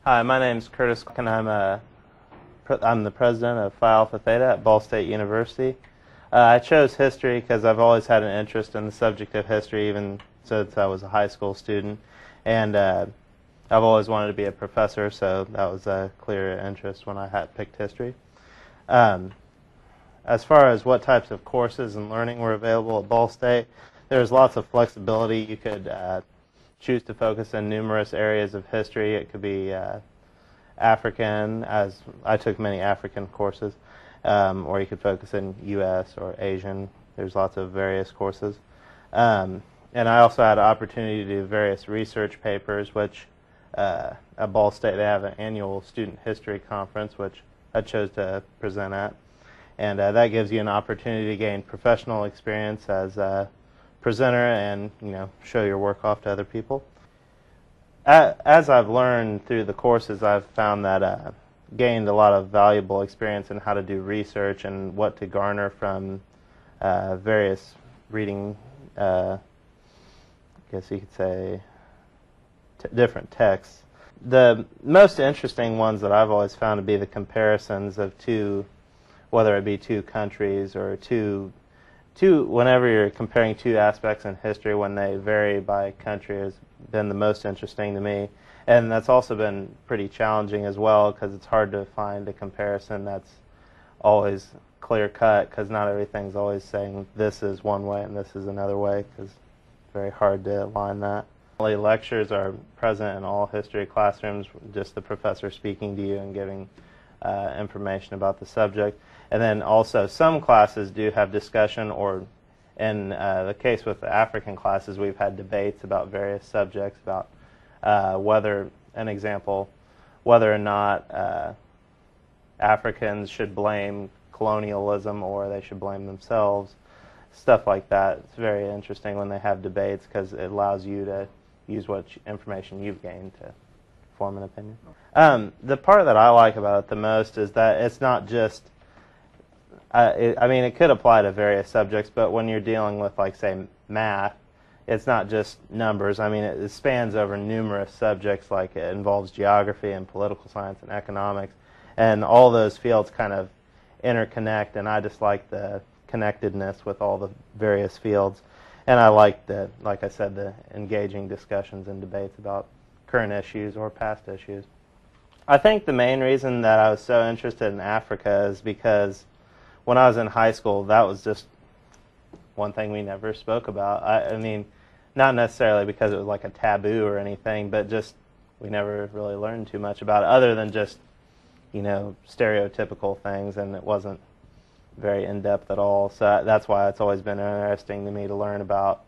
Hi, my name's Curtis, and I'm the president of Phi Alpha Theta at Ball State University. I chose history because I've always had an interest in the subject of history, even since I was a high school student, and I've always wanted to be a professor, so that was a clear interest when I had picked history. Um, as far as what types of courses and learning were available at Ball State, there's lots of flexibility. You could choose to focus in numerous areas of history. It could be African, as I took many African courses, or you could focus in U.S. or Asian. There's lots of various courses. And I also had an opportunity to do various research papers, which at Ball State they have an annual student history conference, which I chose to present at. And that gives you an opportunity to gain professional experience as a presenter and show your work off to other people. As I've learned through the courses, I've found that gained a lot of valuable experience in how to do research and what to garner from various reading, I guess you could say, different texts. The most interesting ones that I've always found to be the comparisons of whether it be two countries or whenever you're comparing two aspects in history, when they vary by country, has been the most interesting to me. And that's also been pretty challenging as well, because it's hard to find a comparison that's always clear-cut, because not everything's always saying this is one way and this is another way, because it's very hard to align that. Lectures are present in all history classrooms, just the professor speaking to you and giving information about the subject. And then also some classes do have discussion, or in the case with the African classes, we've had debates about various subjects, about whether or not Africans should blame colonialism or they should blame themselves, stuff like that. It's very interesting when they have debates, because it allows you to use what information you've gained to form an opinion. The part that I like about it the most is that it's not just, it could apply to various subjects, but when you're dealing with, like, say, math, it's not just numbers. It spans over numerous subjects, like it involves geography and political science and economics, and all those fields kind of interconnect, and I just like the connectedness with all the various fields. And I like like I said, the engaging discussions and debates about current issues or past issues. I think the main reason that I was so interested in Africa is because when I was in high school, that was just one thing we never spoke about. Not necessarily because it was like a taboo or anything, but just we never really learned too much about it, other than just, stereotypical things, and it wasn't very in-depth at all. So that's why it's always been interesting to me to learn about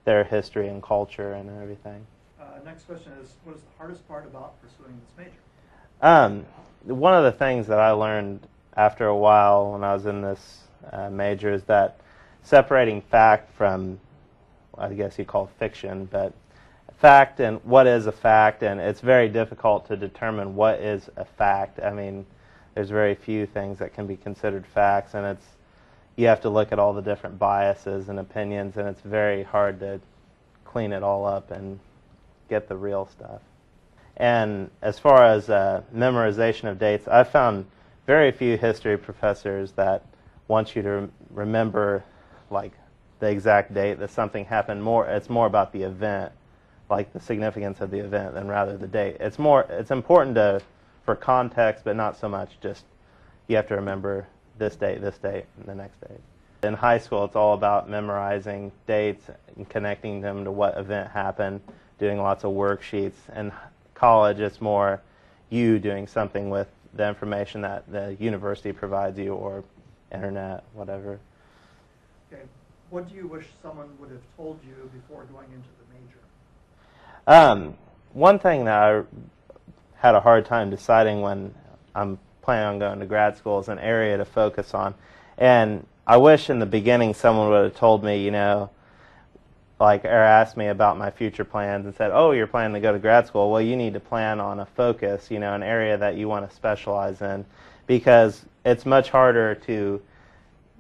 their history and culture and everything. Next question is, what is the hardest part about pursuing this major? One of the things that I learned after a while when I was in this major is that separating fact from, I guess you call fiction, but fact and what is a fact, and it's very difficult to determine what is a fact. There's very few things that can be considered facts, and you have to look at all the different biases and opinions, and it's very hard to clean it all up and get the real stuff. And as far as memorization of dates, I've found very few history professors that want you to remember, like, the exact date that something happened. It's more about the event, like the significance of the event, than rather the date. It's important for context, but not so much just you have to remember this date, and the next date. In high school, it's all about memorizing dates and connecting them to what event happened, doing lots of worksheets. And college, it's more you doing something with the information that the university provides you, or internet, whatever. Okay. What do you wish someone would have told you before going into the major? One thing that I had a hard time deciding when I'm planning on going to grad school is an area to focus on. And I wish in the beginning someone would have told me, or asked me about my future plans and said, oh, you're planning to go to grad school. Well, you need to plan on a focus, an area that you want to specialize in, because it's much harder to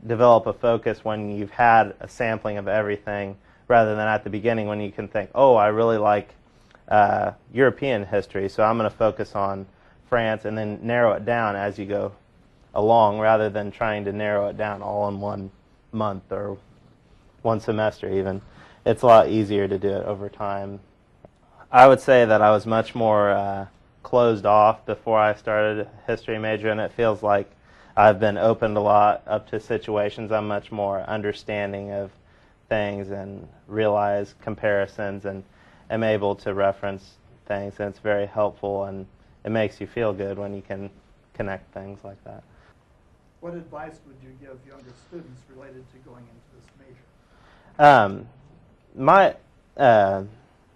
develop a focus when you've had a sampling of everything, rather than at the beginning when you can think, oh, I really like European history, so I'm going to focus on France and then narrow it down as you go along rather than trying to narrow it down all in 1 month or 1 semester even. It's a lot easier to do it over time. I would say that I was much more closed off before I started a history major, and it feels like I've been opened a lot up to situations. I'm much more understanding of things and realize comparisons and am able to reference things, and it's very helpful, and it makes you feel good when you can connect things like that. What advice would you give younger students related to going into this major?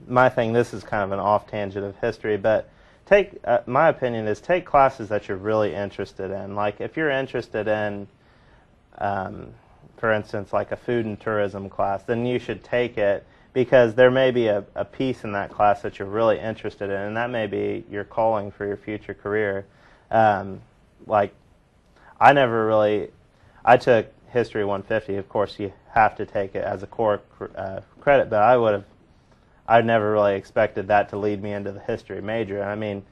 My thing, this is kind of an off tangent of history, but my opinion is take classes that you're really interested in. Like if you're interested in, for instance, like a food and tourism class, then you should take it because there may be a piece in that class that you're really interested in, and that may be your calling for your future career. Like I took History 150. Of course, you have to take it as a core credit, but I never really expected that to lead me into the history major. I mean,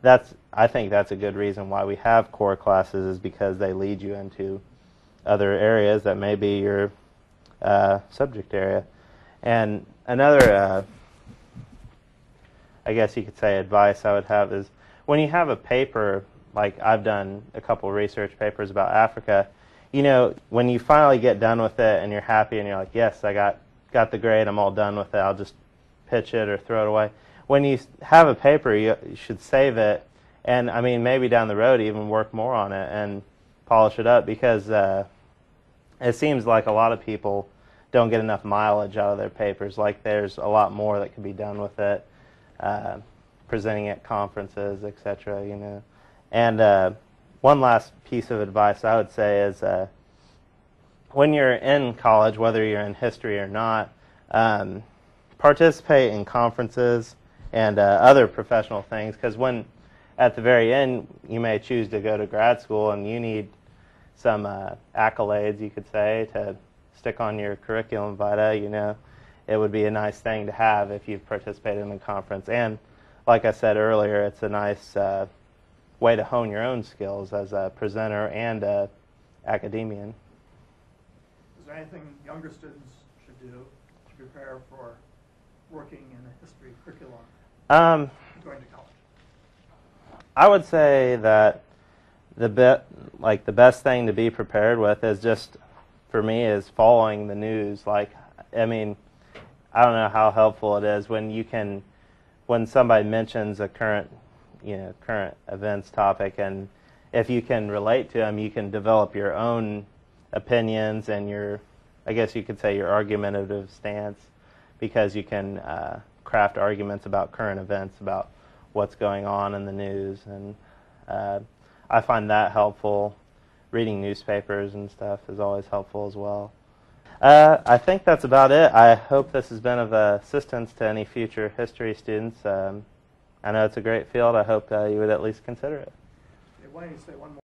I think that's a good reason why we have core classes, is because they lead you into other areas that may be your subject area. And another, I guess you could say, advice I would have is when you have a paper, like I've done a couple research papers about Africa, you know, when you finally get done with it and you're happy and you're like, yes, I got the grade, I'm all done with it, I'll just pitch it or throw it away. When you have a paper, you should save it, and I mean maybe down the road even work more on it and polish it up, because it seems like a lot of people don't get enough mileage out of their papers. Like there's a lot more that can be done with it, presenting at conferences, etc. You know, and one last piece of advice I would say is when you're in college, whether you're in history or not, participate in conferences and other professional things, because when at the very end you may choose to go to grad school and you need some accolades, you could say, to stick on your curriculum vitae. You know, it would be a nice thing to have if you've participated in a conference. And like I said earlier, it's a nice way to hone your own skills as a presenter and a academician. Is there anything younger students should do to prepare for working in a history curriculum going to college? I would say that the best thing to be prepared with is just, for me, is following the news. Like, I mean, I don't know how helpful it is when somebody mentions a current events topic, and if you can relate to them, you can develop your own opinions and I guess you could say your argumentative stance, because you can craft arguments about current events, about what's going on in the news, and I find that helpful. Reading newspapers and stuff is always helpful as well. I think that's about it. I hope this has been of assistance to any future history students. I know it's a great field. I hope you would at least consider it. Why don't you say one more